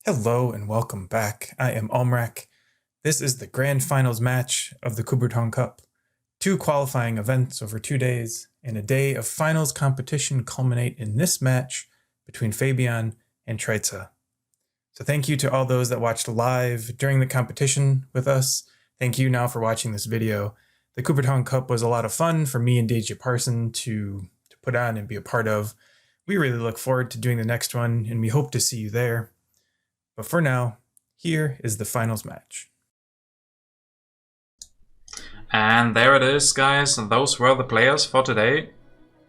Hello and welcome back. I am Allmrak. This is the grand finals match of the Coubertin Cup. 2 qualifying events over 2 days and a day of finals competition culminate in this match between Fayebian and treitze. So thank you to all those that watched live during the competition with us. Thank you now for watching this video. The Coubertin Cup was a lot of fun for me and DJParson to put on and be a part of. We really look forward to doing the next one and we hope to see you there. But for now, here is the finals match. And there it is, guys. Those were the players for today.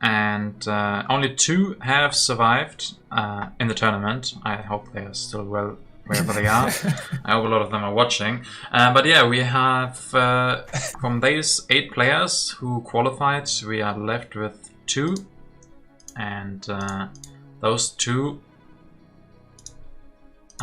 And only 2 have survived in the tournament. I hope they are still well wherever they are. I hope a lot of them are watching. But yeah, we have from these 8 players who qualified, we are left with 2. And those 2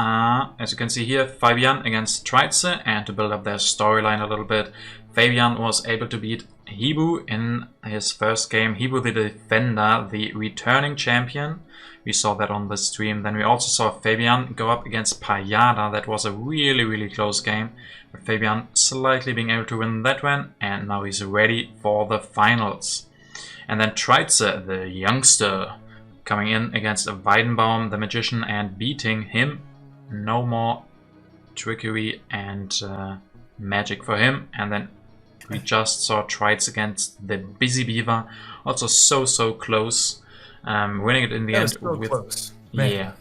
as you can see here, Fayebian against treitze, and to build up their storyline a little bit, Fayebian was able to beat Hibu in his first game. Hibu the defender, the returning champion. We saw that on the stream. Then we also saw Fayebian go up against Payada. That was a really close game. But Fayebian slightly being able to win that one, and now he's ready for the finals. And then treitze, the youngster, coming in against Weidenbaum, the magician, and beating him. No more trickery and magic for him. And then we just saw treitze against the Busy Beaver. Also so close. Winning it in the end. So close. Man. Yeah.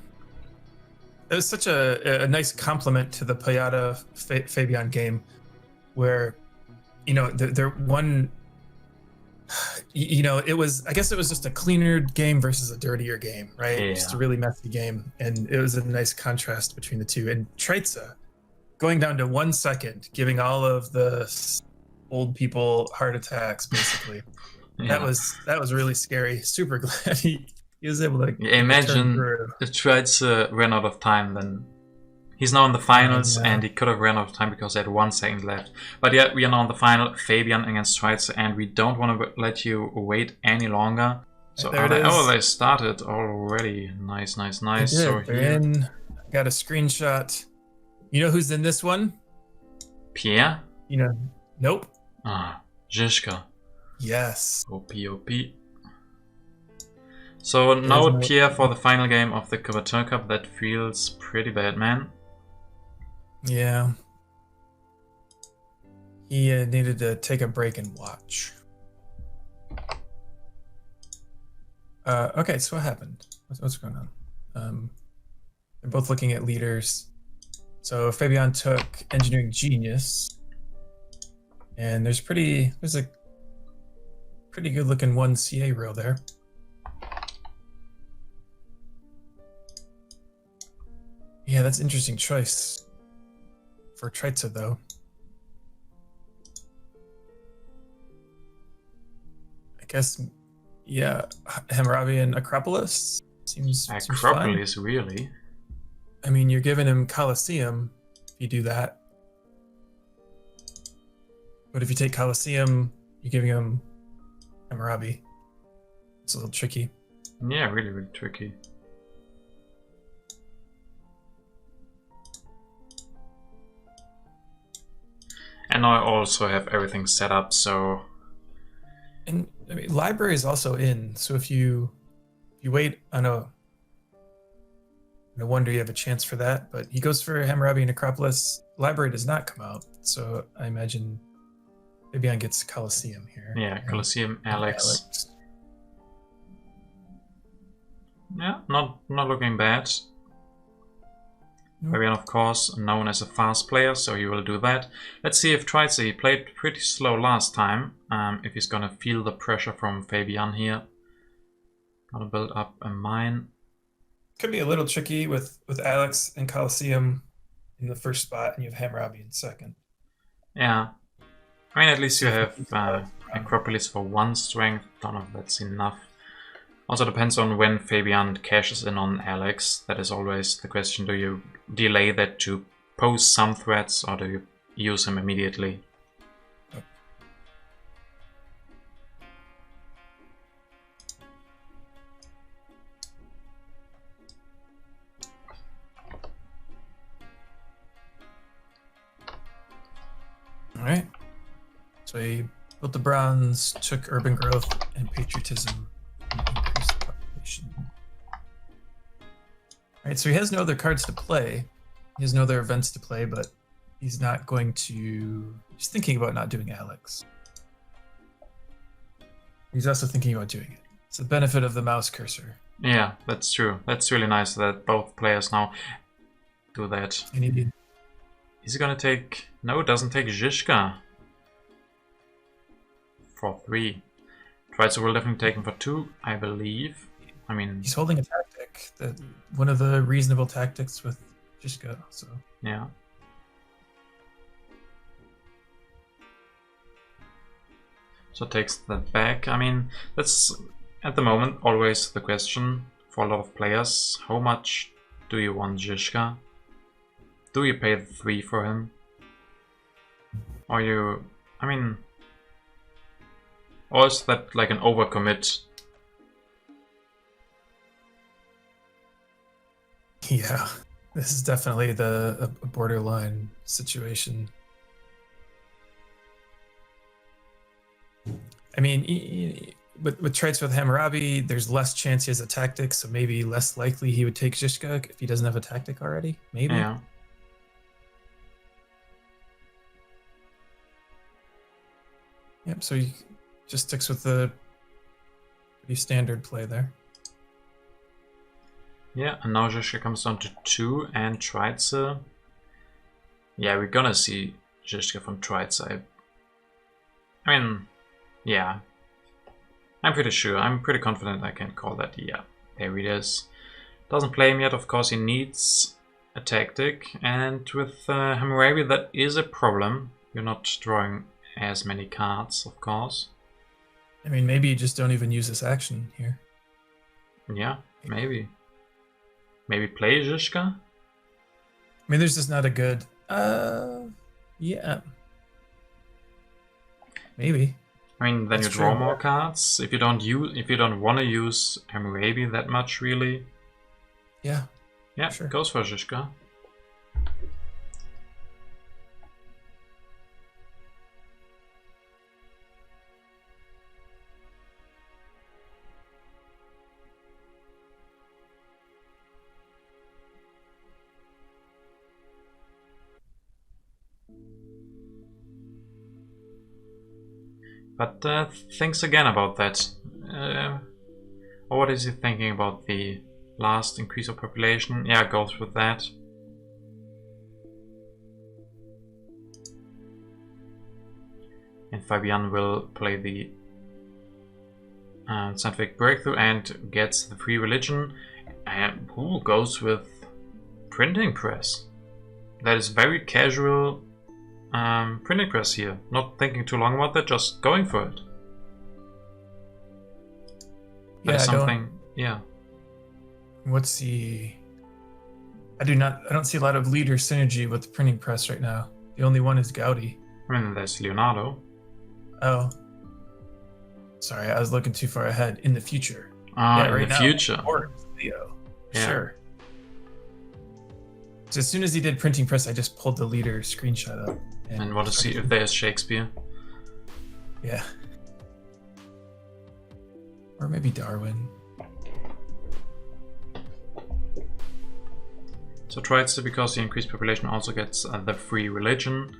It was such a nice compliment to the Payada Fayebian game where, you know, they're one... You know, it was, I guess it was just a cleaner game versus a dirtier game, right? Yeah. Just a really messy game. And it was a nice contrast between the two. And treitze going down to 1 second, giving all of the old people heart attacks, basically. Yeah. That was really scary. Super glad he was able to. Yeah, imagine if treitze ran out of time, then he's now in the finals, and he could have ran out of time because he had 1 second left. But yeah, we are now in the final, Fayebian against treitze, and we don't want to let you wait any longer. So they started already. Nice. So they're in. Got a screenshot. You know who's in this one? Pierre? You know, nope. Zizka. Yes. OP. So now Pierre for the final game of the Coubertin Cup. That feels pretty bad, man. Yeah. He needed to take a break and watch. Okay, so what happened? What's going on? They're both looking at leaders. So Fayebian took Engineering Genius. And there's a pretty good looking 1 CA row there. Yeah, that's an interesting choice for treitze, though. I guess, yeah, Hammurabi and Acropolis seems Acropolis, really? I mean, you're giving him Colosseum if you do that. But if you take Colosseum, you're giving him Hammurabi. It's a little tricky. Yeah, really tricky. And I also have everything set up, so... And I mean, library is also in, so if you wait on no wonder you have a chance for that, but he goes for Hammurabi and Acropolis. Library does not come out, so I imagine Fayebian gets Colosseum here. Yeah, Colosseum, Alex. Yeah, not looking bad. Fayebian, of course, known as a fast player, so he will do that. Let's see if treitze, he played pretty slow last time, if he's gonna feel the pressure from Fayebian here. Gonna build up a mine. Could be a little tricky with Alex and Colosseum in the first spot, and you have Hammurabi in second. Yeah. I mean, at least you have Acropolis for 1 strength. Don't know if that's enough. Also depends on when Fayebian cashes in on Alex. That is always the question. Do you delay that to pose some threats, or do you use him immediately? So he built the bronze, took urban growth and patriotism, and increased the population. All right, so he has no other cards to play. He has no other events to play, but he's not going to. He's thinking about not doing Alex. He's also thinking about doing it. It's the benefit of the mouse cursor. Yeah, that's true. That's really nice that both players now do that. Is he gonna take... No, it doesn't take Zizka. For 3. Treitze will definitely take him for 2, I believe. I mean... He's holding a tactic. One of the reasonable tactics with Zizka, so... Yeah. So takes that back. I mean, that's at the moment always the question for a lot of players. How much do you want Zizka? Do you pay the 3 for him? Or you... I mean... Or is that like an overcommit? Yeah, this is definitely a borderline situation. I mean, with Treitze with Hammurabi, there's less chance he has a tactic, so maybe less likely he would take Zizka if he doesn't have a tactic already. Maybe. Yeah. Yep, so he just sticks with the pretty standard play there. Yeah, and now Zizka comes down to 2 and Treitze. Yeah, we're gonna see Zizka from Treitze. I mean, yeah. I'm pretty sure, I'm pretty confident I can call that. Yeah, there it is. Doesn't play him yet, of course he needs a tactic. And with Hammurabi that is a problem. You're not drawing as many cards, of course. I mean, maybe you just don't even use this action here. Yeah, maybe. Maybe play Zizka? I mean, there's just not a good... yeah. Maybe. I mean, then That's you draw true. more cards. If you don't want to use Hammurabi that much, really. Yeah. Yeah, Sure. goes for Zizka. But thinks again about that. Or what is he thinking about the last increase of population? Yeah, goes with that. And Fayebian will play the scientific breakthrough and gets the free religion. And who goes with printing press? That is very casual. Printing press here. Not thinking too long about that, just going for it. That is something, yeah. What's the... I don't see a lot of leader synergy with the printing press right now. The only one is Gaudi. I mean, there's Leonardo. Oh. Sorry, I was looking too far ahead. In the future. In the future. Or Leo. Yeah. Sure. So as soon as he did printing press, I just pulled the leader screenshot up. And want to see if there's Shakespeare. Yeah. Or maybe Darwin. So Treitze, because the increased population also gets the free religion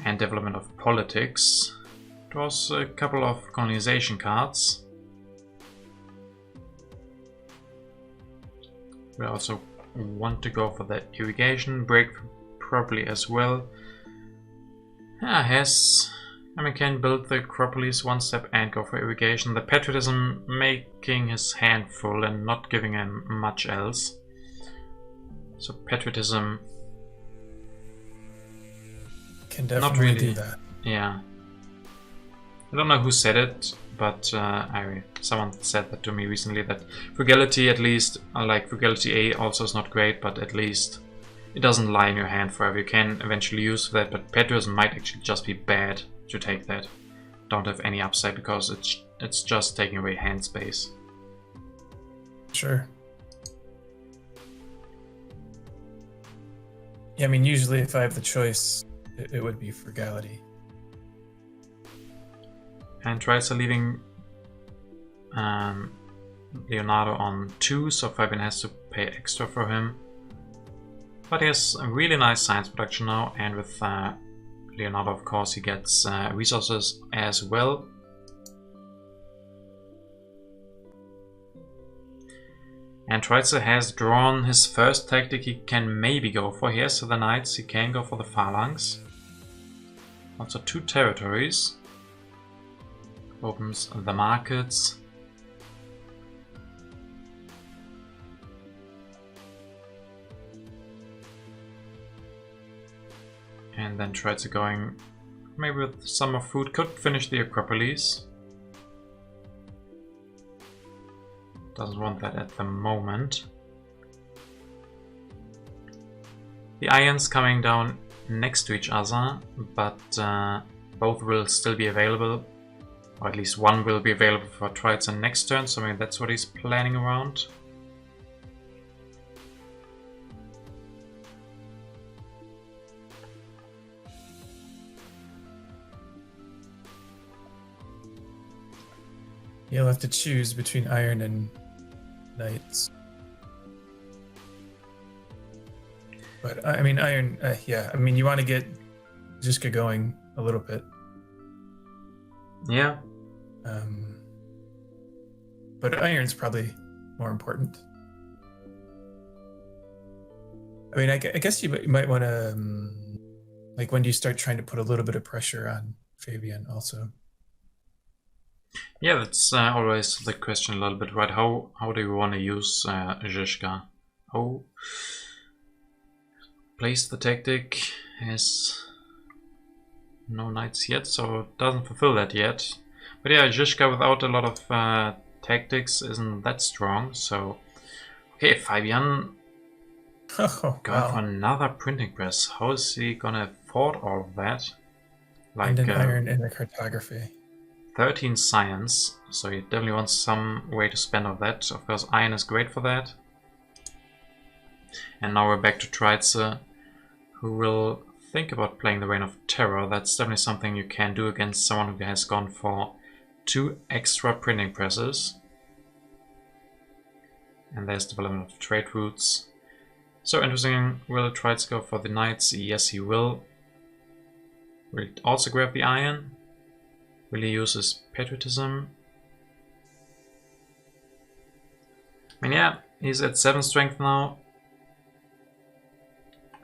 and development of politics. Draws a couple of colonization cards. We also want to go for the irrigation break properly as well. Can build the Acropolis one step and go for irrigation. The patriotism making his hand full and not giving him much else. So patriotism Can definitely do that. Yeah. I don't know who said it, but someone said that to me recently, that frugality, at least, like frugality A also is not great, but at least it doesn't lie in your hand forever. You can eventually use that, but patriotism might actually just be bad to take that. Don't have any upside because it's just taking away hand space. Sure. Yeah, I mean, usually if I have the choice, it would be frugality. And treitze leaving Leonardo on 2, so Fayebian has to pay extra for him. But he has a really nice science production now, and with Leonardo, of course, he gets resources as well. And treitze has drawn his first tactic he can maybe go for. He has the knights, he can go for the phalanx. Also 2 territories. Opens the markets. And then treitze going maybe with some more food. Could finish the Acropolis. Doesn't want that at the moment. The ions coming down next to each other, but both will still be available. Or at least one will be available for treitze next turn, so maybe that's what he's planning around. You'll have to choose between iron and knights. But I mean, iron, yeah, I mean, you want to get Zizka going a little bit. Yeah. But iron's probably more important. I mean, I guess you might want to, like, when do you start trying to put a little bit of pressure on Fayebian also? Yeah, that's always the question a little bit, right? How do you want to use Zizka? Oh, place the tactic, has no knights yet, so it doesn't fulfill that yet. But yeah, Zizka without a lot of tactics isn't that strong, so... Okay, Fayebian going for another printing press. How is he gonna afford all of that? Like, and an iron and a cartography. 13 science, so he definitely wants some way to spend of that. Of course, iron is great for that. And now we're back to treitze, who will think about playing the Reign of Terror. That's definitely something you can do against someone who has gone for 2 extra printing presses. And there's development of trade routes. So interesting, will treitze go for the knights? Yes, he will. Will he also grab the iron? Will he use his patriotism? I mean, yeah, he's at 7 strength now.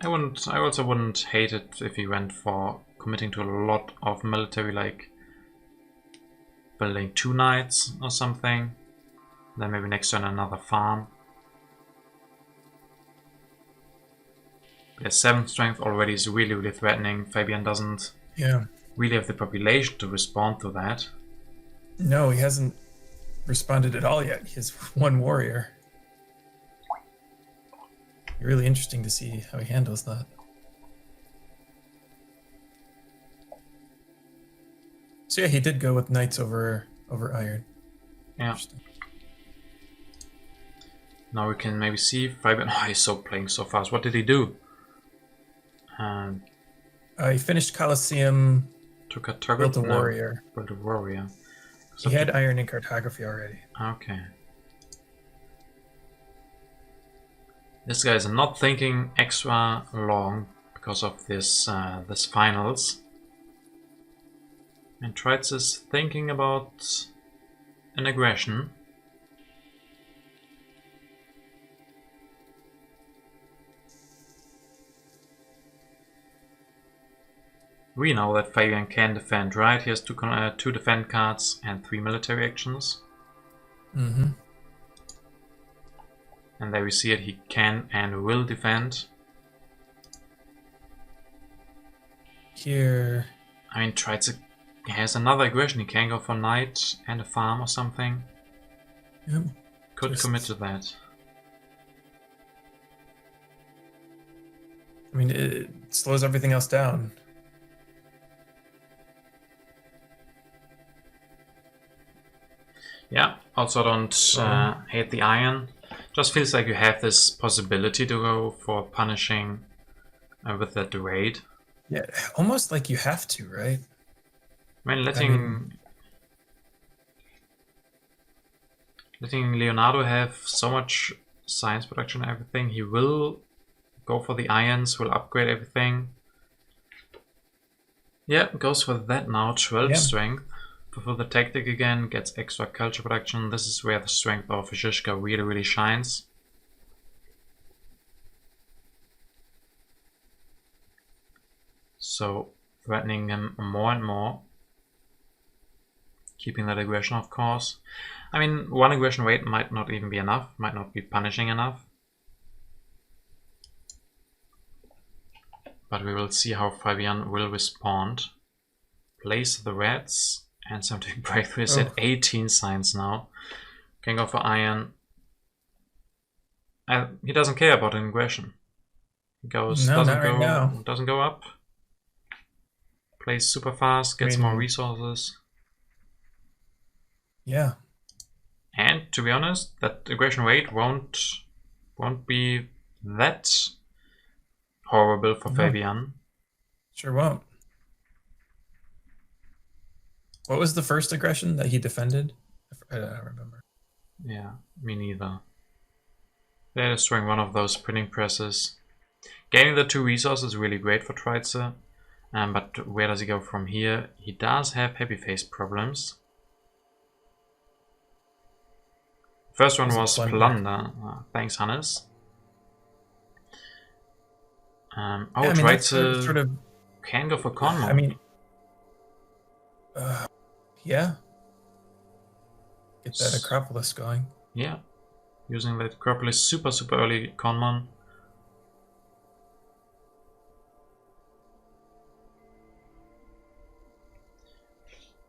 I also wouldn't hate it if he went for committing to a lot of military, like building 2 knights or something. Then maybe next turn another farm. Yeah, 7 strength already is really, really threatening. Fayebian doesn't really have the population to respond to that. No, he hasn't responded at all yet. He has 1 warrior. Really interesting to see how he handles that. So yeah, he did go with knights over iron. Yeah. Now we can maybe see Fayebian. Oh, he's so playing so fast. What did he do? He finished Colosseum. Took a target. Built a warrior. Built a warrior. So he had iron and cartography already. Okay. This guy is not thinking extra long because of this this finals. And treitze is thinking about an aggression. We know that Fayebian can defend, right? He has 2 defend cards and 3 military actions. Mm-hmm. And there we see it, he can and will defend. Here... I mean, treitze has another aggression. He can go for knight and a farm or something. Yep. Could commit to that. I mean, it slows everything else down. Yeah, also don't hate the iron. Just feels like you have this possibility to go for punishing with that raid. Yeah, almost like you have to, right? I mean, letting letting Leonardo have so much science production and everything. He will go for the ions, will upgrade everything. Yeah, goes for that now, 12 strength. Fulfill the tactic again, gets extra culture production. This is where the strength of Zizka really shines. So threatening him more and more. Keeping that aggression, of course. I mean, one aggression rate might not even be enough, might not be punishing enough. But we will see how Fayebian will respond. Place the reds and scientific breakthrough is at 18 science now. Can go for iron. He doesn't care about an aggression. He goes, no, not right now. Doesn't go up. Plays super fast, gets more resources. Yeah. And to be honest, that aggression rate won't be that horrible for Fayebian. Sure won't. What was the first aggression that he defended? I don't remember. Yeah, me neither. They're destroying one of those printing presses. Gaining the 2 resources is really great for treitze. But where does he go from here? He does have happy face problems. First one was plunder. Thanks, Hannes. Treitze sort of can go for con. I mean, yeah. Get that Acropolis going. Yeah. Using that Acropolis super early conmon.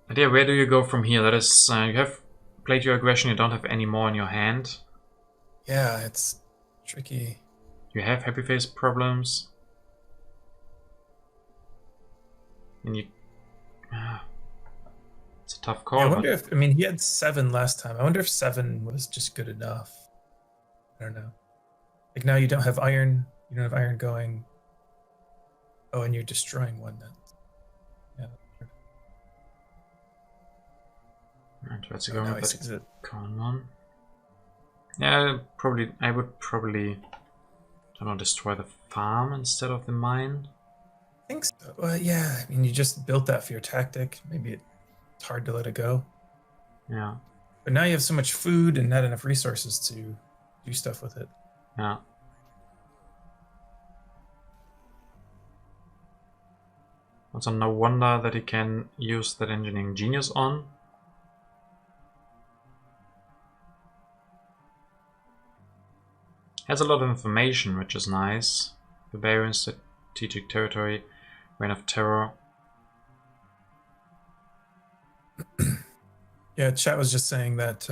But yeah, where do you go from here? That is, you have played your aggression, you don't have any more in your hand. Yeah, it's tricky. You have happy face problems. And you... it's a tough call. Yeah, I wonder if, I mean, he had 7 last time. I wonder if 7 was just good enough. I don't know. Like now you don't have iron. You don't have iron going. Oh, and you're destroying one then. Yeah. And let's go with that con one. Yeah, I would probably, I don't know, destroy the farm instead of the mine. I think so. Well, yeah, I mean, you just built that for your tactic. Maybe it's hard to let it go. Yeah. But now you have so much food and not enough resources to do stuff with it. Yeah. Also, no wonder that he can use that engineering genius on. Has a lot of information, which is nice. Barbarian, strategic territory, reign of terror. Yeah, chat was just saying that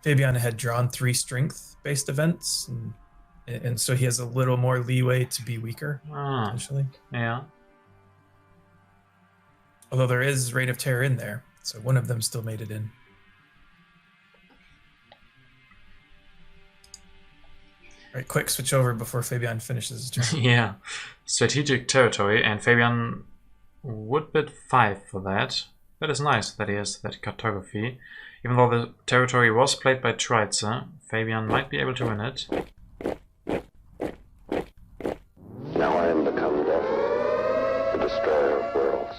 Fayebian had drawn 3 strength-based events, and so he has a little more leeway to be weaker, potentially. Yeah. Although there is reign of terror in there, so one of them still made it in. All right, quick switch over before Fayebian finishes his turn. Yeah, strategic territory, and Fayebian would bid 5 for that. That is nice that he has that cartography. Even though the territory was played by treitze, Fayebian might be able to win it. Now I am become death, the destroyer of worlds.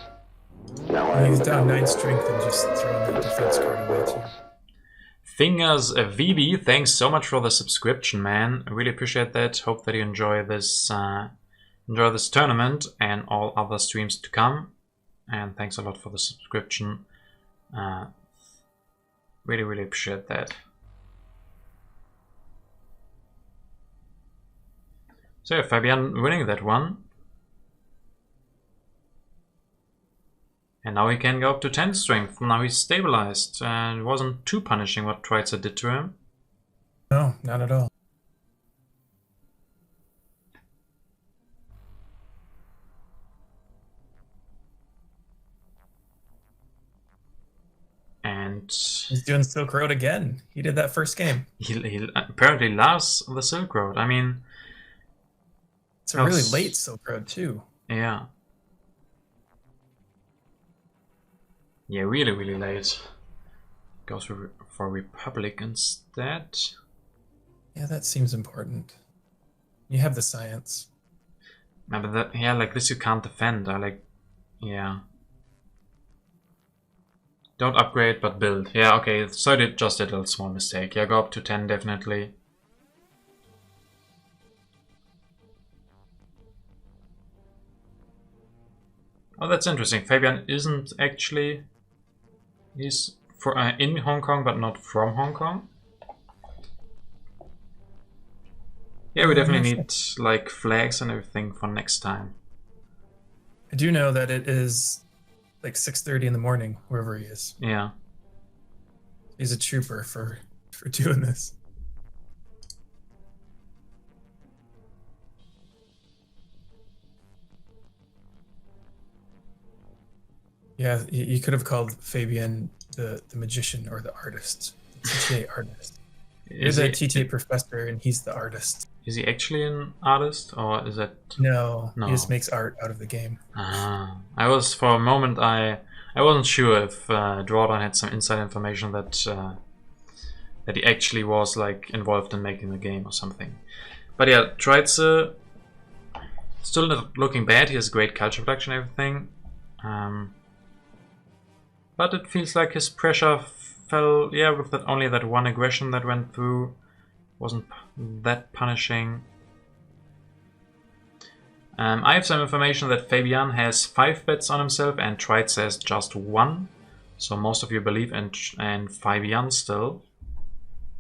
Now I He's down 9 strength and just throwing that defense card away too. Fingers VB, thanks so much for the subscription, man. I really appreciate that. Hope that you enjoy this tournament and all other streams to come. And thanks a lot for the subscription. Really appreciate that. So yeah, Fayebian winning that one. And now he can go up to 10 strength. Now he's stabilized and it wasn't too punishing what treitze did to him. No, not at all. And he's doing Silk Road again. He did that first game. He apparently loves the Silk Road. I mean, it's a really late Silk Road too. Yeah. Yeah, really late. Goes for Republic instead. Yeah, that seems important. You have the science. Yeah, but that, yeah, like this you can't defend. Yeah. Don't upgrade, but build. Yeah, okay, so I just did a small mistake. Yeah, go up to 10, definitely. Oh, that's interesting. Fabian isn't actually... He's in Hong Kong, but not from Hong Kong. Yeah, we definitely need like flags and everything for next time. I do know that it is like 6:30 in the morning wherever he is. Yeah. He's a trooper for doing this. Yeah, you could have called Fabian the magician or the artist, the TTA artist. You're the TTA professor and he's the artist. Is he actually an artist, or is that... No, he just makes art out of the game. Ah, I was, for a moment, I wasn't sure if Drawdown had some inside information that that he actually was like involved in making the game or something. But yeah, treitze still not looking bad. He has great culture production and everything. But it feels like his pressure fell, yeah, with that only that one aggression that went through. Wasn't that punishing. I have some information that Fabian has 5 bets on himself and treitze has just 1. So most of you believe in Fabian still.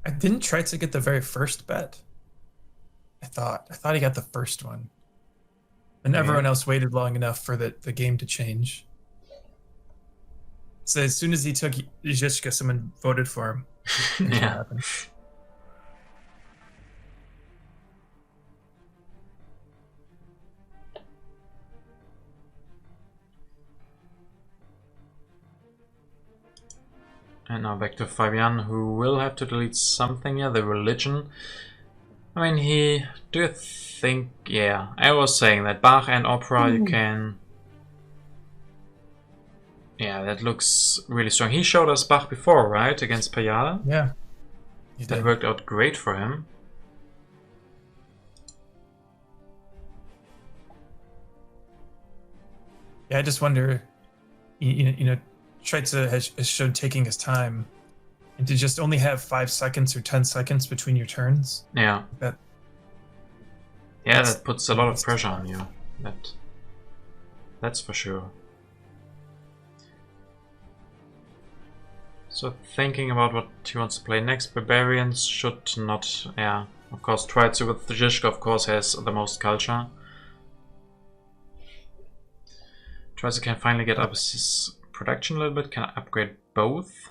I didn't treitze get the very first bet. I thought he got the first one. And everyone else waited long enough for the game to change. So as soon as he took Izhishka, someone voted for him. Yeah. And now back to Fabian, who will have to delete something. Yeah, the religion. I mean, do you think... Yeah, I was saying that Bach and opera you can... Yeah, that looks really strong. He showed us Bach before, right? Against Payala? Yeah. That worked out great for him. Yeah, I just wonder, you know, treitze has showed taking his time, and to just only have 5 seconds or 10 seconds between your turns. Yeah. That puts a lot of pressure on you. That's for sure. So thinking about what he wants to play next, Barbarians should not, yeah, of course, treitze with Zizka, of course, has the most culture. Treitze can finally get up his production a little bit, can upgrade both.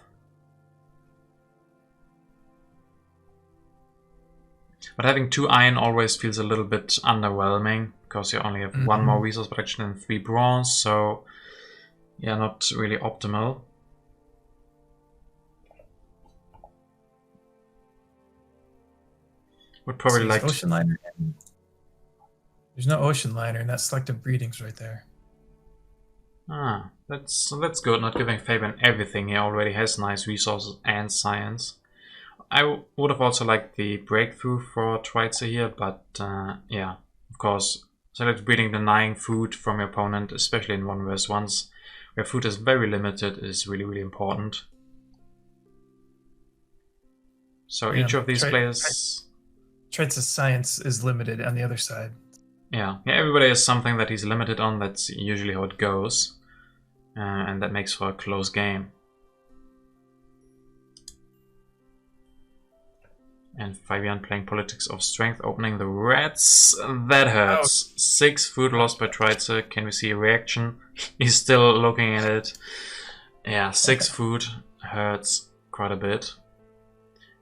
But having 2 iron always feels a little bit underwhelming, because you only have 1 more resource production and 3 bronze, so yeah, not really optimal. Would probably like ocean liner. There's no ocean liner, and that selective breeding's right there. Ah, that's good. Not giving Fabian everything. He already has nice resources and science. I would have also liked the breakthrough for treitze here, but yeah, of course, selective breeding denying food from your opponent, especially in 1 vs 1s, where food is very limited, is really, really important. So yeah, each of these players... Treitze's science is limited on the other side. Yeah, everybody has something that he's limited on. That's usually how it goes. And that makes for a close game. And Fabian playing politics of strength, opening the reds. That hurts. 6 food lost by treitze. Can we see a reaction? He's still looking at it. Yeah, 6 food hurts quite a bit.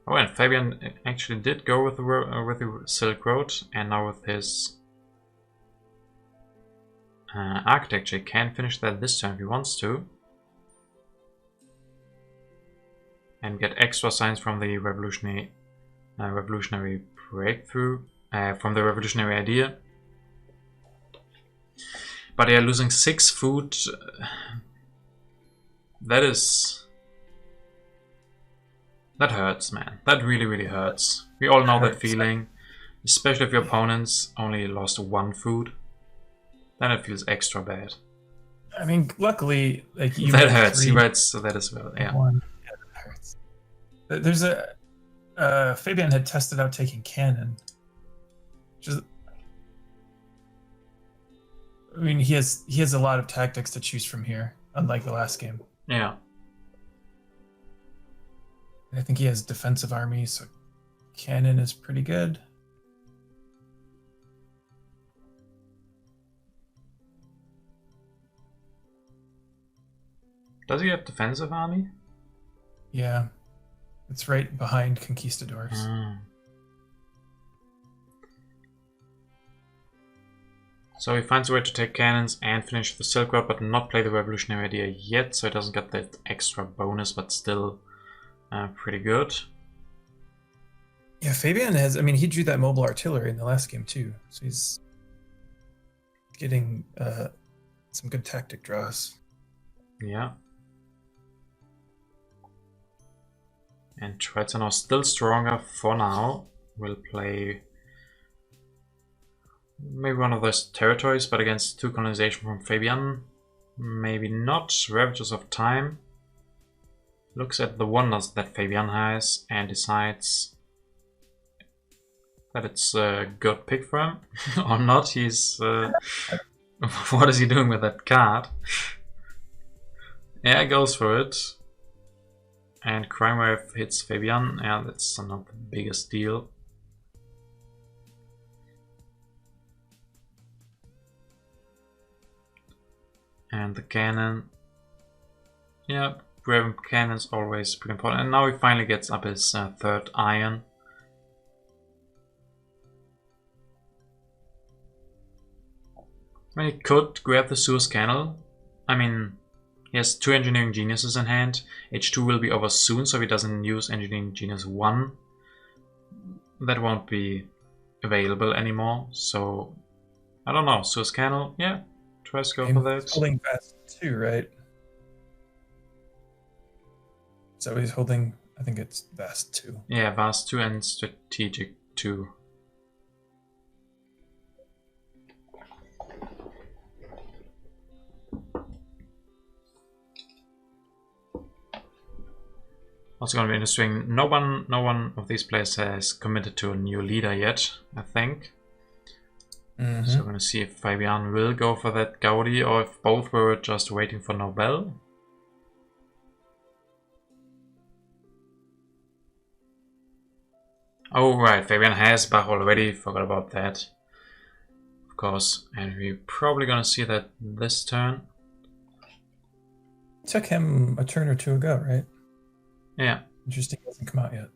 Oh, and Fabian actually did go with the Silk Road, and now with his architecture, he can finish that this turn if he wants to, and get extra signs from the revolutionary breakthrough, from the revolutionary idea. But yeah, losing 6 food, that is That hurts, man. That really, really hurts. We all know that feeling. Especially if your opponents only lost 1 food. Then it feels extra bad. I mean, luckily, like you that had hurts. 3, He read so that as well. Yeah. 1. Yeah, that hurts. There's a Fayebian had tested out taking cannon. Just, I mean, he has a lot of tactics to choose from here, unlike the last game. Yeah. I think he has defensive army, so cannon is pretty good. Does he have defensive army? Yeah. It's right behind conquistadors. So he finds a way to take cannons and finish the Silk Road, but not play the revolutionary idea yet, so he doesn't get that extra bonus, but still pretty good. Yeah, Fayebian has, I mean, he drew that mobile artillery in the last game too, so he's getting some good tactic draws. Yeah. And treitze now still stronger for now. Will play maybe one of those territories, but against 2 colonization from Fayebian. Maybe not. Ravages of Time. Looks at the wonders that Fayebian has and decides that it's a good pick for him. Or not. He's... what is he doing with that card? Yeah, goes for it. And Crime Wave hits Fayebian. Yeah, that's not the biggest deal. And the cannon. Yeah, grabbing cannon's always pretty important. And now he finally gets up his 3rd iron. I mean, he could grab the Suez Canal. I mean, he has 2 Engineering Geniuses in hand. H2 will be over soon, so if he doesn't use Engineering Genius 1, that won't be available anymore. So, I don't know. Suez Canal, yeah, try to go for that. Holding fast 2, right? So he's holding, I think it's Vast 2. Yeah, Vast 2 and Strategic 2. Also going to be interesting. No one of these players has committed to a new leader yet, I think. So we're going to see if Fayebian will go for that Gaudi or if both were just waiting for Nobel. Oh right, Fayebian has Bach already, forgot about that. Of course, and we're probably going to see that this turn. It took him a turn or 2 ago, right? Yeah. Interesting, hasn't come out yet.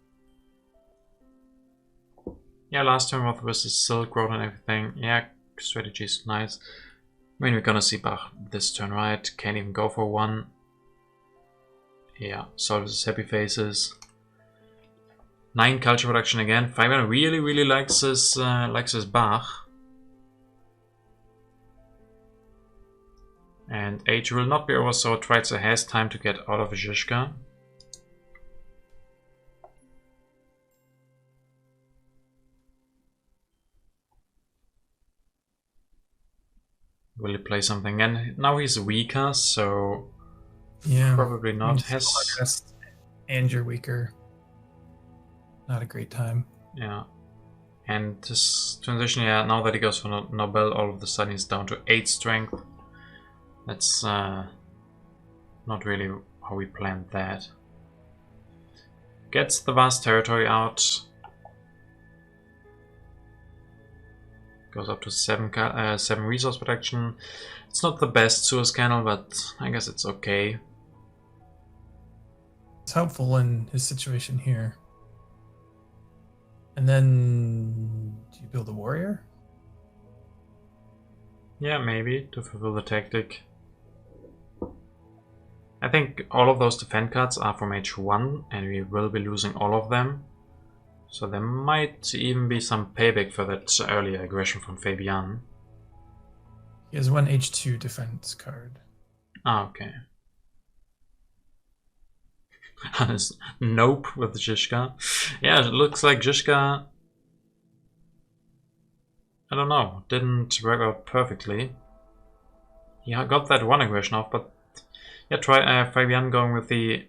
Yeah, last turn was the Silk Road and everything. Yeah, strategy is nice. I mean, we're gonna see Bach this turn, right? Can't even go for 1. Yeah, solves his happy faces. 9 culture production again. Fayebian really likes his Bach. And age will not be over, so treitze has time to get out of Zizka. Will he play something? And now he's weaker, so yeah, probably not. And you're weaker. Not a great time. Yeah. And this transition, yeah, now that he goes for Nobel, all of a sudden he's down to 8 strength. That's not really how we planned that. Gets the vast territory out. Goes up to 7 resource protection. It's not the best Suez Canal, but I guess it's okay. It's helpful in his situation here. And then, do you build a warrior? Yeah, maybe, to fulfill the tactic. I think all of those defend cards are from H1, and we will be losing all of them. So there might even be some payback for that earlier aggression from Fayebian. He has 1 H2 defense card. Ah, okay. Nope with Zizka. Yeah, it looks like Zizka, I don't know, didn't work out perfectly. He got that one aggression off, but yeah, try Fayebian going with the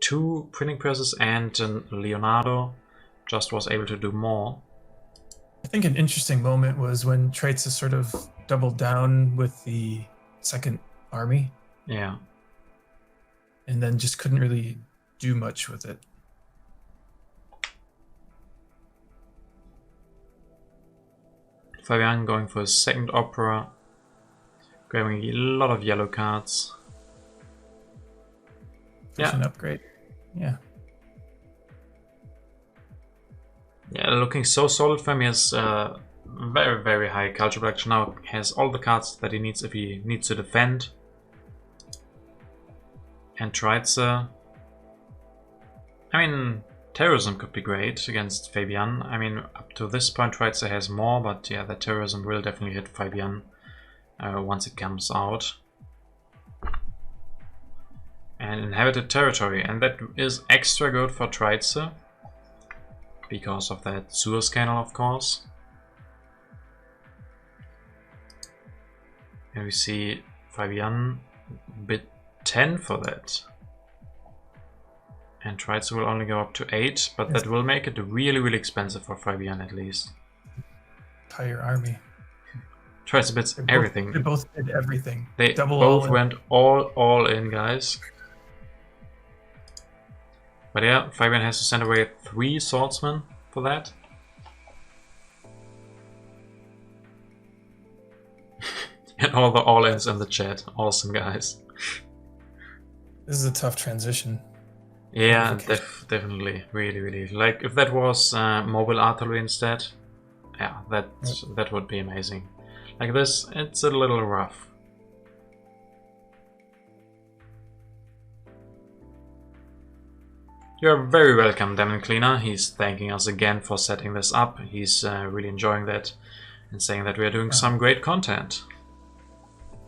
2 printing presses, and Leonardo just was able to do more. I think an interesting moment was when treitze sort of doubled down with the second army. Yeah. And then just couldn't really do much with it. Fayebian going for his second opera, grabbing a lot of yellow cards. An upgrade. Yeah. Yeah, looking so solid for him. He has very, very high culture production now. Has all the cards that he needs if he needs to defend. And treitze. I mean, terrorism could be great against Fayebian. I mean, up to this point, treitze has more, but yeah, the terrorism will definitely hit Fayebian once it comes out. And inhabited territory, and that is extra good for treitze because of that Suez Canal, of course. And we see Fayebian bid 10 for that. And treitze will only go up to 8, but that will make it really, really expensive for Fayebian at least. Entire army. Treitze bids everything. They both did everything. They Double both all went all in, guys. But yeah, Fayebian has to send away 3 swordsmen for that. And all the all-ins in the chat. Awesome, guys. This is a tough transition. Yeah, definitely. Really, really. Like, if that was mobile artillery instead, yeah, that would be amazing. Like this, it's a little rough. You're very welcome, Demon Cleaner. He's thanking us again for setting this up. He's really enjoying that and saying that we are doing some great content.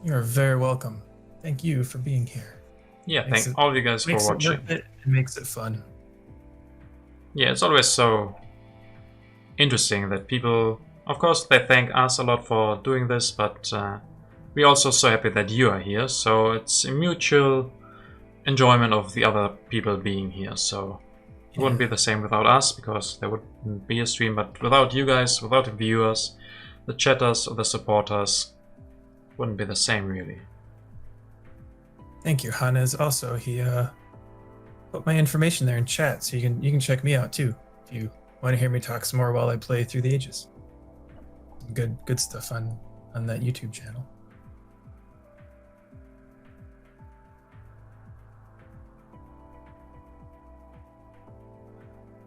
You're very welcome. Thank you for being here. Yeah, thank all of you guys for watching. It makes it fun. Yeah, it's always so interesting that people, of course, they thank us a lot for doing this, but we're also so happy that you are here. So it's a mutual enjoyment of the other people being here. So it wouldn't be the same without us, because there wouldn't be a stream. But without you guys, without the viewers, the chatters, or the supporters, wouldn't be the same really. Thank you, Hannes. Also, he put my information there in chat, so you can check me out too if you want to hear me talk some more while I play Through the Ages. Good stuff on that YouTube channel.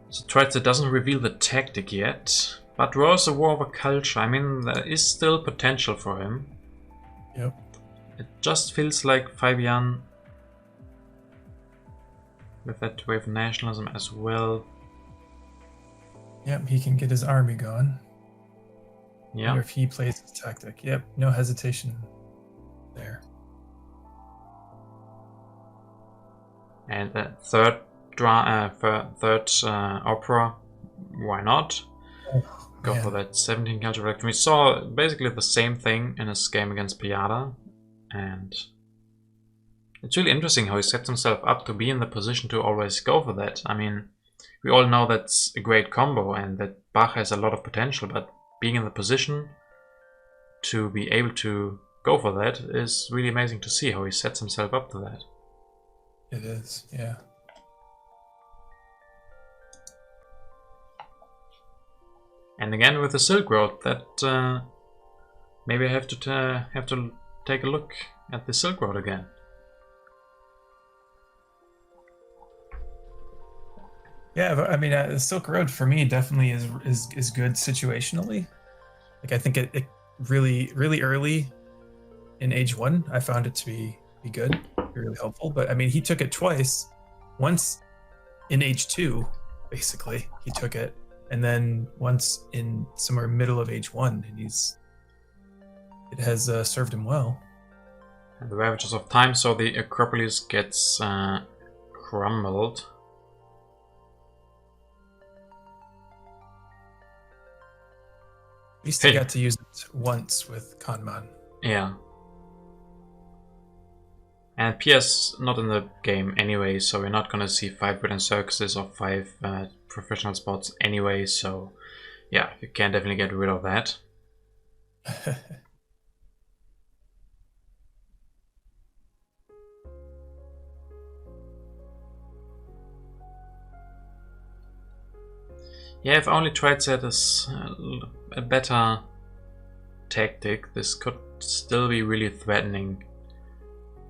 So treitze doesn't reveal the tactic yet, but Raw is a war of a culture. I mean, there is still potential for him. Yep. It just feels like Fayebian, with that wave of nationalism as well. Yep, he can get his army going. Yeah. Wonder if he plays his tactic. Yep, no hesitation there. And the third opera, why not? Go for that 17 culture production. We saw basically the same thing in his game against Piada, and it's really interesting how he sets himself up to be in the position to always go for that. I mean, we all know that's a great combo and that Bach has a lot of potential, but being in the position to be able to go for that is really amazing to see how he sets himself up to that. It is, yeah. And again with the Silk Road, that maybe I have to take a look at the Silk Road again. Yeah, I mean, the Silk Road for me definitely is good situationally. Like, I think it really early in Age 1, I found it to be good, really helpful. But I mean, he took it twice. Once in Age 2, basically, he took it, and then once in somewhere middle of Age 1, and it has served him well. And the Ravages of Time, so the Acropolis gets crumbled. At least he got to use it once with Kanman. Yeah. And PS not in the game anyway, so we're not gonna see 5 Brilliant Circuses or 5 professional spots anyway, so yeah, you can definitely get rid of that. Yeah, if only treitze had a better tactic, this could still be really threatening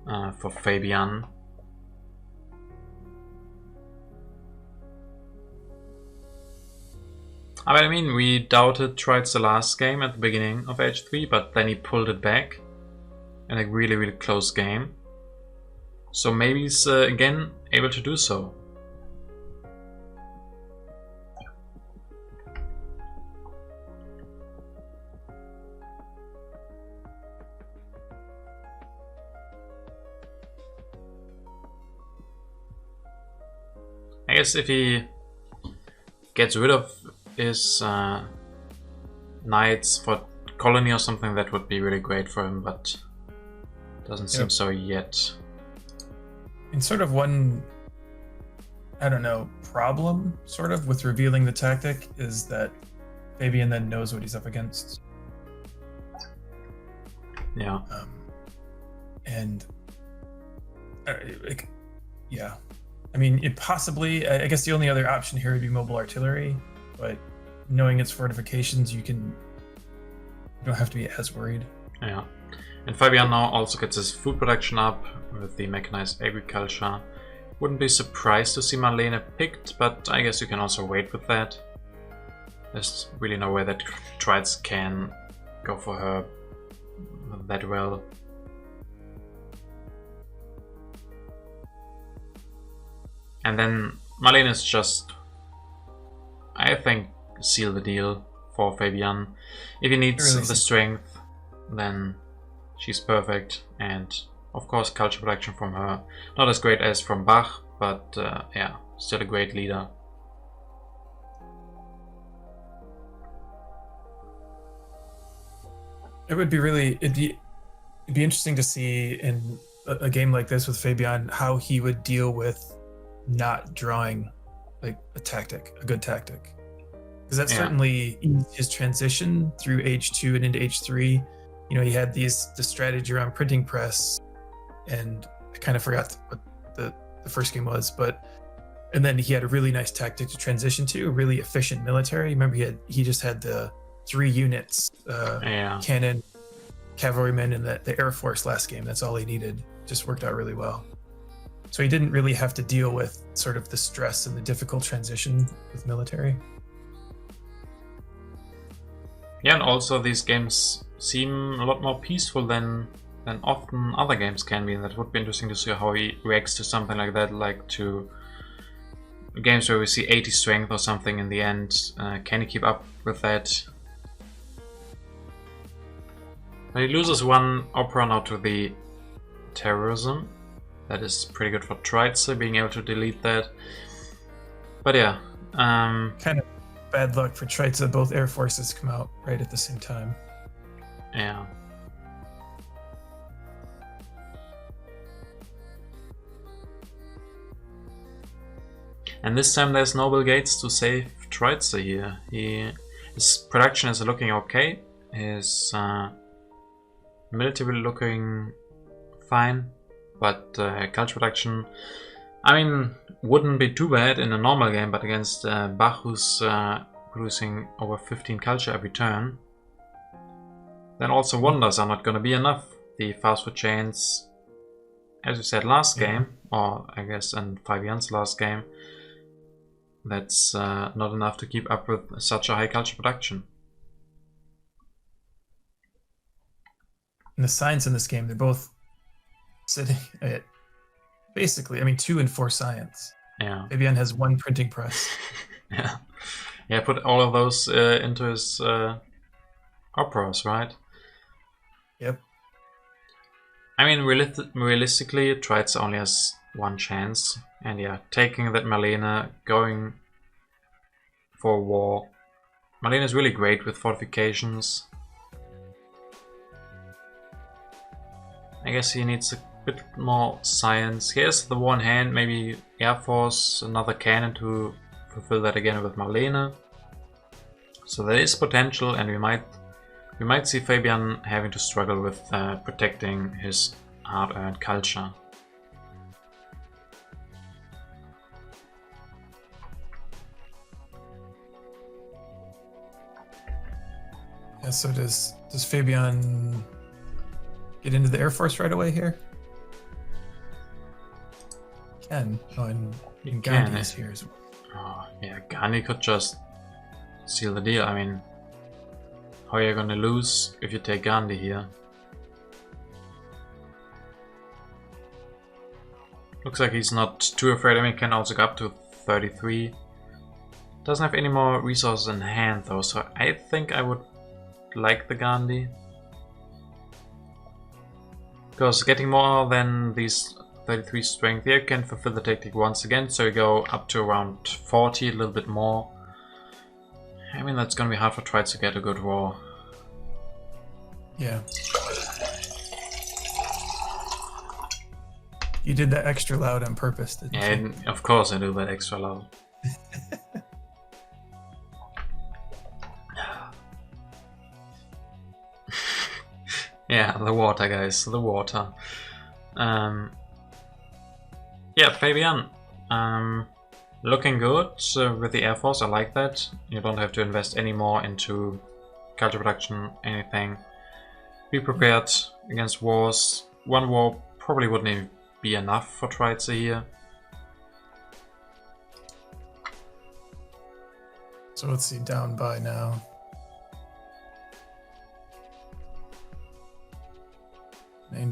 for Fayebian. I mean, we doubted treitze the last game at the beginning of H3, but then he pulled it back in a really, really close game. So maybe he's again able to do so. I guess if he gets rid of his knights for colony or something, that would be really great for him, but doesn't seem so yet. And sort of one, I don't know, problem sort of with revealing the tactic is that Fayebian then knows what he's up against. Yeah. And yeah. I mean, it possibly, I guess the only other option here would be mobile artillery, but knowing its fortifications, you don't have to be as worried. Yeah. And Fayebian now also gets his food production up with the mechanized agriculture. Wouldn't be surprised to see Marlene picked, but I guess you can also wait with that. There's really no way that treitze can go for her that well. And then Marlene is just, I think, seal the deal for Fayebian. If he needs the strength, then she's perfect. And of course, culture production from her, not as great as from Bach, but yeah, still a great leader. It would be really, it'd be interesting to see in a game like this with Fayebian how he would deal with not drawing like a good tactic, because that certainly eased his transition through H2 and into H3. You know, he had the strategy around printing press, and I kind of forgot what the first game was, and then he had a really nice tactic to transition to, a really efficient military. Remember, he just had the 3 units, cannon, cavalrymen, and the Air Force last game. That's all he needed. Just worked out really well. So he didn't really have to deal with sort of the stress and the difficult transition with military. Yeah, and also these games seem a lot more peaceful than often other games can be, and that would be interesting to see how he reacts to something like that, like to games where we see 80 strength or something in the end. Can he keep up with that? But he loses 1 opera now to the terrorism. That is pretty good for treitze, being able to delete that. But yeah. Kind of bad luck for treitze. Both air forces come out right at the same time. Yeah. And this time there's noble gates to save treitze here. His production is looking okay. His military looking fine. But culture production, I mean, wouldn't be too bad in a normal game, but against Bach, who's producing over 15 culture every turn, then also wonders are not going to be enough. The fast food chains, as we said last game, or I guess in Fayebian's last game, that's not enough to keep up with such a high culture production. And the science in this game, they're both sitting at basically, I mean, 2 and 4 science. Yeah. Fayebian has 1 printing press. Yeah, put all of those into his operas, right? Yep. I mean, realistically, treitze only has 1 chance And yeah, taking that Marlene, going for war. Marlene is really great with fortifications. I guess he needs a bit more science. He has the one hand, maybe Air Force, another cannon to fulfill that again with Marlene. So there is potential, and we might see Fabian having to struggle with protecting his hard-earned culture. Yeah, so does Fabian get into the Air Force right away here? Can. Oh, and Gandhi is here as well. Oh, yeah, Gandhi could just seal the deal. I mean, how are you gonna lose if you take Gandhi here? Looks like he's not too afraid. I mean, he can also go up to 33. Doesn't have any more resources in hand though, so I think I would like the Gandhi. Because getting more than these 33 strength here can fulfill the tactic once again, so you go up to around 40, a little bit more. I mean, that's gonna be hard for treitze to get a good war. Yeah. You did that extra loud on purpose, didn't you? And of course I do that extra loud. Yeah, the water, guys, the water. Yeah, Fabian, looking good with the Air Force. I like that. You don't have to invest any more into culture production, anything. Be prepared against wars. One war probably wouldn't even be enough for treitze here. So what's he down by now?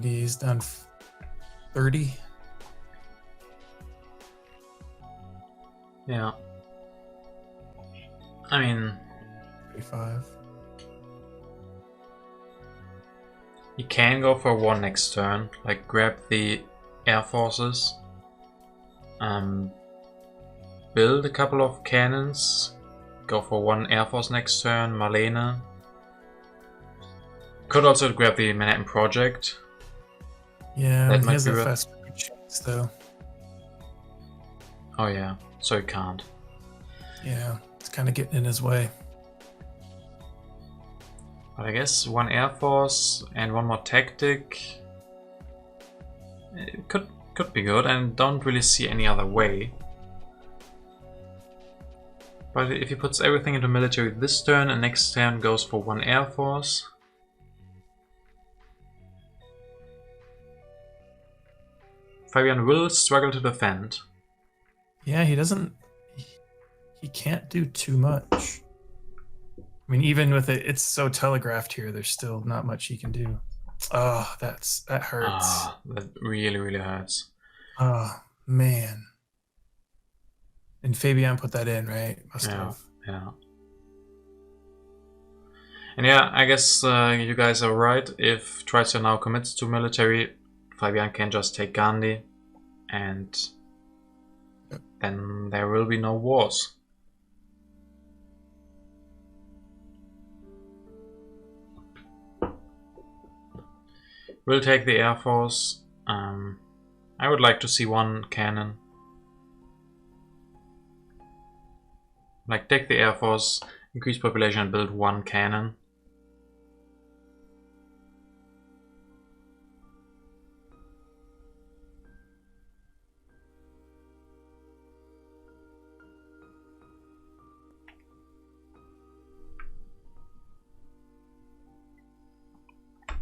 He's down 30. Yeah. I mean, 35. You can go for one next turn, like grab the Air Forces, build a couple of cannons, go for one Air Force next turn, Marlene. Could also grab the Manhattan Project. Yeah, That he might has be a real- fast chance though. Oh yeah, so you can't. Yeah, it's kind of getting in his way. But I guess one Air Force and one more tactic. It could be good, and don't really see any other way. But if he puts everything into military this turn and next turn goes for one Air Force. Fabian will struggle to defend. Yeah, he doesn't. He can't do too much. I mean, even with it's so telegraphed here, there's still not much he can do. Oh, that hurts. Ah, that really, really hurts. Oh man. And Fabian put that in, right? Must have. Yeah. And yeah, I guess you guys are right. If treitze now commits to military, Fabian can just take Gandhi, and then there will be no wars. We'll take the Air Force. I would like to see one cannon. Like, take the Air Force, increase population and build one cannon.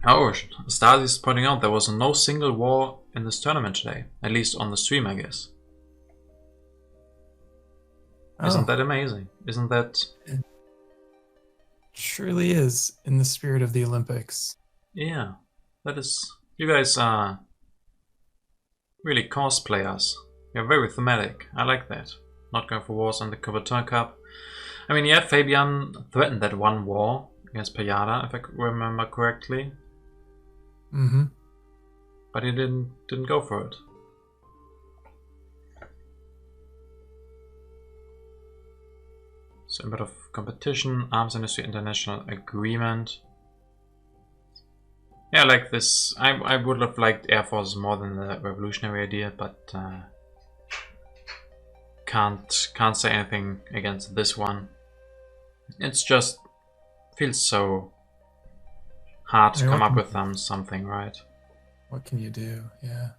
Oh, Stasi is pointing out there was no single war in this tournament today. At least on the stream, I guess. Oh, Isn't that amazing? Isn't that... surely is in the spirit of the Olympics. Yeah, that is... You guys are really cosplayers. You're very thematic. I like that. Not going for wars on the Coubertin Cup. I mean, yeah, Fabian threatened that one war against Payada, if I remember correctly. Mm-hmm. But he didn't go for it. So a bit of competition, arms industry international agreement. Yeah, like this. I would have liked Air Force more than the revolutionary idea, but can't say anything against this one. It's just feels so hard to come up with something, right? What can you do? Yeah.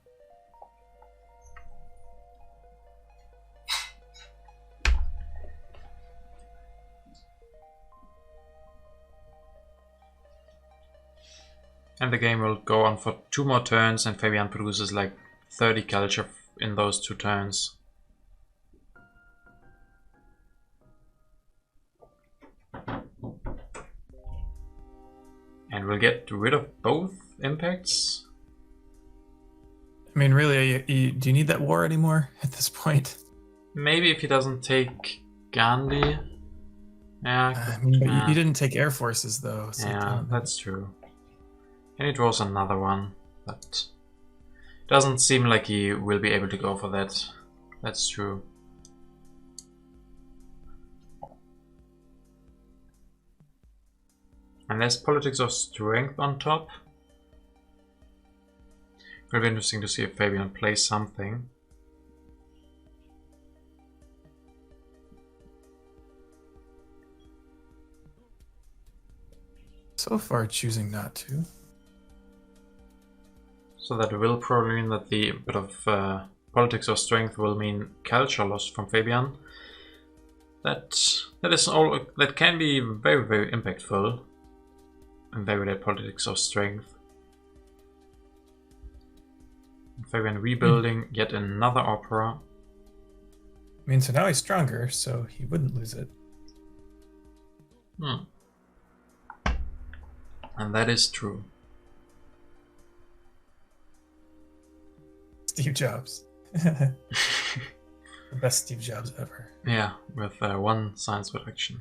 And the game will go on for 2 more turns, and Fayebian produces like 30 culture in those 2 turns. And we'll get rid of both impacts. I mean, really, do you need that war anymore at this point? Maybe if he doesn't take Gandhi. Yeah, I mean, but you didn't take air forces though. So yeah, that's true. And he draws another one, but doesn't seem like he will be able to go for that. That's true. And there's politics of strength on top. Will be interesting to see if Fayebian plays something. So far, choosing not to. So that will probably mean that the bit of politics of strength will mean culture loss from Fayebian. That is all. That can be very, very impactful. And very late politics of strength. Fayebian rebuilding yet another opera. I mean, so now he's stronger, so he wouldn't lose it. And that is true. Steve Jobs. The best Steve Jobs ever. Yeah, with 1 science production.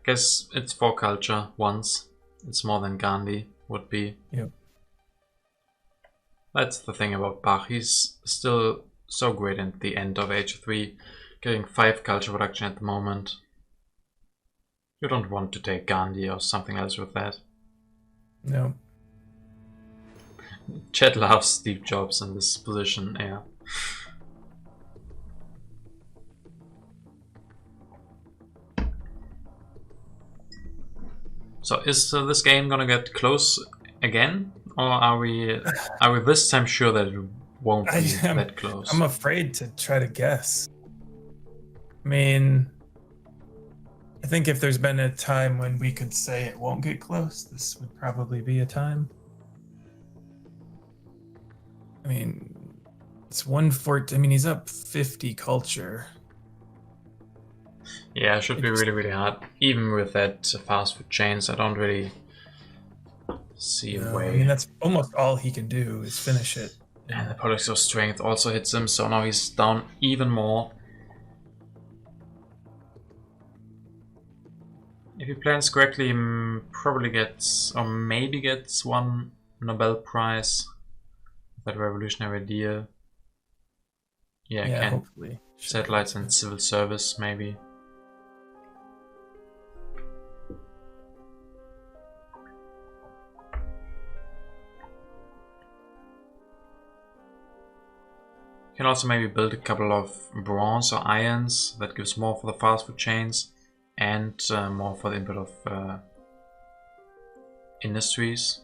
Guess it's 4 culture once. It's more than Gandhi would be. Yep. That's the thing about Bach. He's still so great at the end of Age 3, getting 5 culture production at the moment. You don't want to take Gandhi or something else with that. No. Chet loves Steve Jobs in this position, yeah. So is this game gonna get close again, or are we this time sure that it won't be that close? I'm afraid to try to guess. I mean, I think if there's been a time when we could say it won't get close, this would probably be a time. I mean, it's 114. I mean, he's up 50 culture. Yeah, it should be really, really hard. Even with that fast food chains, I don't really see a way. I mean, that's almost all he can do is finish it. And the politics of strength also hits him, so now he's down even more. If he plans correctly, he probably gets, or maybe gets 1 Nobel Prize. That revolutionary idea. Yeah, hopefully. Satellites and civil service, maybe. You can also maybe build a couple of bronze or irons. That gives more for the fast food chains and more for the input of industries.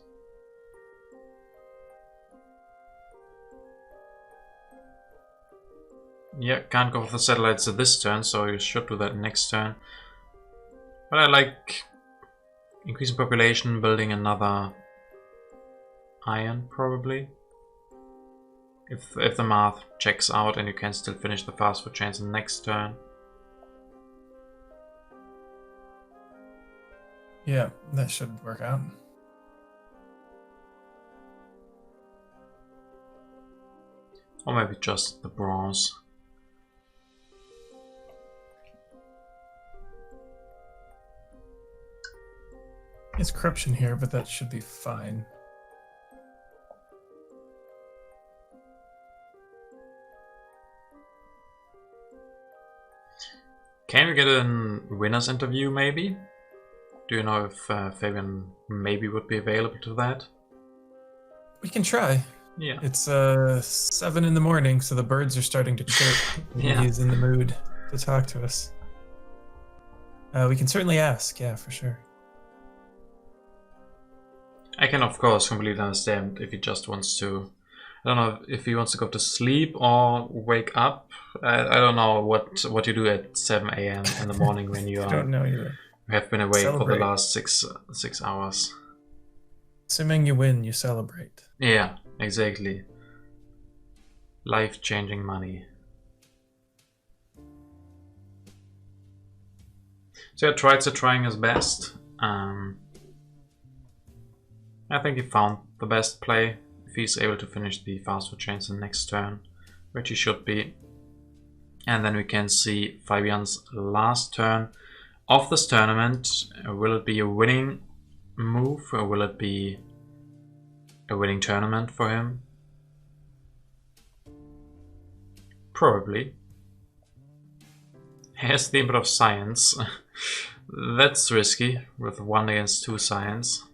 Yeah, can't go for the satellites this turn, so you should do that next turn. But I like increasing population, building another iron probably. If the math checks out and you can still finish the fast food chains next turn. Yeah, that should work out. Or maybe just the bronze. It's corruption here, but that should be fine. Can we get a winner's interview maybe? Do you know if Fabian maybe would be available to that? We can try. Yeah. It's 7 in the morning, so the birds are starting to chirp. Yeah. He's in the mood to talk to us. We can certainly ask, yeah, for sure. I can of course completely understand if he just wants to, I don't know if he wants to go to sleep or wake up. I don't know what you do at 7 a.m. in the morning when you I don't know either. have been awake Celebrate. for the last six hours. Assuming you win, you celebrate. Yeah, exactly. Life-changing money. So yeah, treitze trying his best. I think he found the best play if he's able to finish the fast food chains in the next turn, which he should be. And then we can see Fabian's last turn of this tournament. Will it be a winning move or will it be a winning tournament for him? Probably. He has the input of science. That's risky with 1 against 2 science.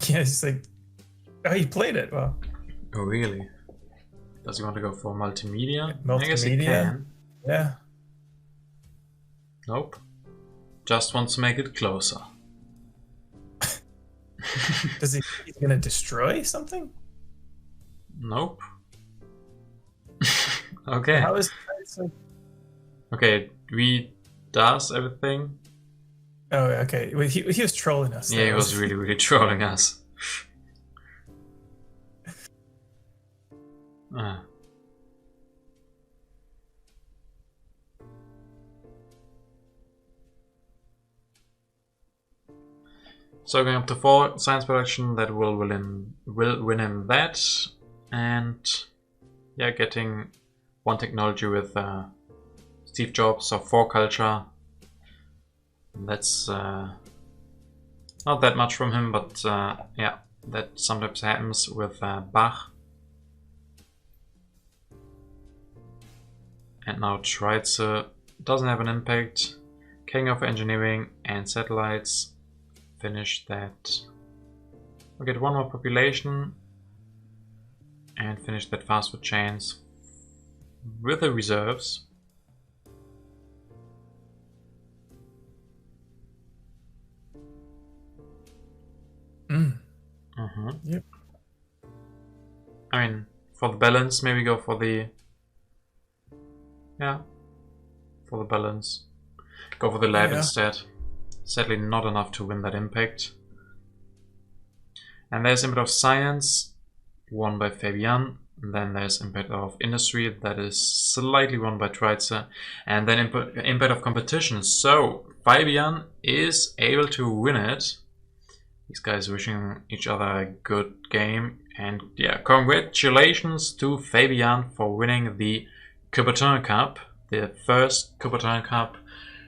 Yeah, it's like, oh, he played it well. Oh, really? Does he want to go for multimedia? Multimedia? I guess he can. Yeah. Nope. Just wants to make it closer. Does he's gonna destroy something? Nope. Okay. How is like... Okay, we does everything. Oh, okay. Well, he was trolling us. Yeah, he was really trolling us. So going up to 4 science production, that will win him that, and yeah, getting 1 technology with Steve Jobs or 4 culture. That's not that much from him, but yeah, that sometimes happens with Bach. And now treitze doesn't have an impact. King of engineering and satellites. Finish that. We'll get 1 more population and finish that fast food chains with the reserves. Yep. I mean, for the balance, maybe go for the... Yeah, for the balance. Go for the lab instead. Sadly not enough to win that impact. And there's impact of science, won by Fabian. And then there's impact of industry, that is slightly won by treitze. And then impact of competition. So Fabian is able to win it. These guys wishing each other a good game. And yeah, congratulations to Fabian for winning the Coubertin Cup, the first Coubertin Cup,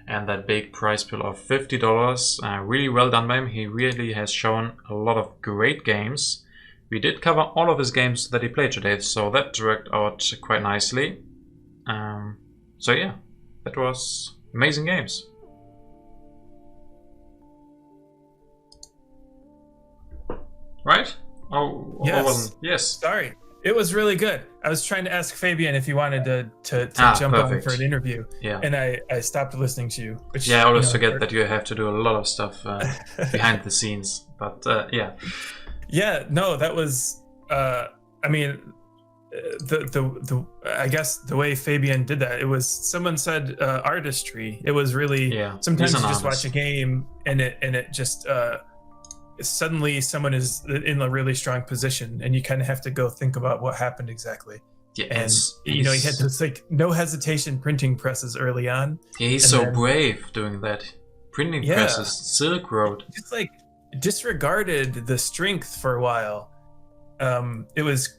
and that big prize pool of $50. Really well done by him. He really has shown a lot of great games. We did cover all of his games that he played today, so that worked out quite nicely. So yeah, that was amazing games. Right? Oh, yes. Yes. Sorry. It was really good. I was trying to ask Fabian if he wanted to jump on for an interview. Yeah. And I stopped listening to you. Which, yeah, I always forget that you have to do a lot of stuff behind the scenes. But yeah. Yeah, no, that was I mean the I guess the way Fabian did that, it was, someone said artistry. It was really, sometimes you just watch a game and it just suddenly someone is in a really strong position and you kind of have to go think about what happened exactly. Yeah, and you know, he had those like no hesitation printing presses early on. Yeah, he's so brave doing that. Printing presses, Silk Road. Just like disregarded the strength for a while. It was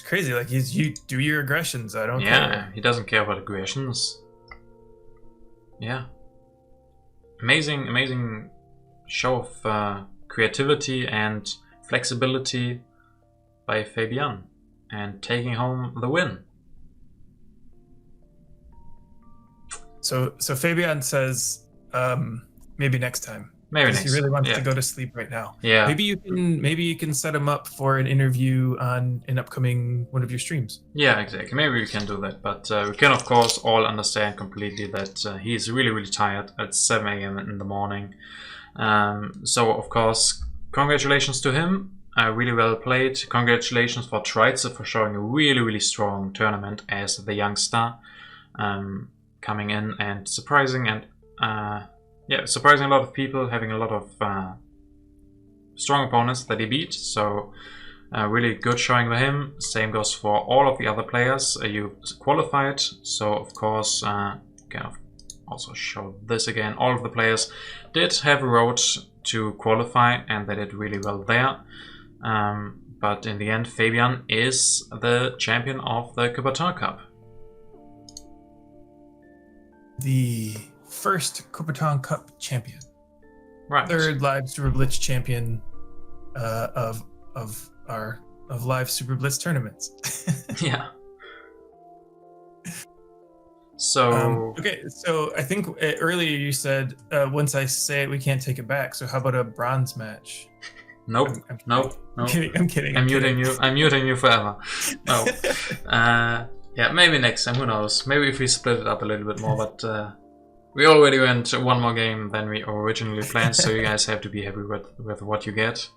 crazy. Like, you do your aggressions. I don't care. Yeah, he doesn't care about aggressions. Yeah, amazing show of creativity and flexibility by Fabian, and taking home the win. So Fayebian says maybe next time. Maybe 'Cause next. he really wants yeah. to go to sleep right now. Yeah. Maybe you can set him up for an interview on an upcoming one of your streams. Yeah, exactly. Maybe we can do that, but we can of course all understand completely that he's really tired at 7 a.m. in the morning. So of course, congratulations to him. Really well played. Congratulations for treitze for showing a really strong tournament as the youngster, coming in and surprising a lot of people, having a lot of strong opponents that he beat. So really good showing for him. Same goes for all of the other players. You qualified, so of course can also show this again. All of the players did have a road to qualify, and they did really well there. But in the end, Fayebian is the champion of the Coubertin Cup. The first Coubertin Cup champion. Right. Third live Super Blitz champion of live Super Blitz tournaments. Yeah. So okay, so I think earlier you said once I say it, we can't take it back. So how about a bronze match? nope, nope. I'm kidding. I'm muting you. I'm muting you forever. No. Yeah, maybe next time. Who knows? Maybe if we split it up a little bit more. But we already went one more game than we originally planned, so you guys have to be happy with what you get.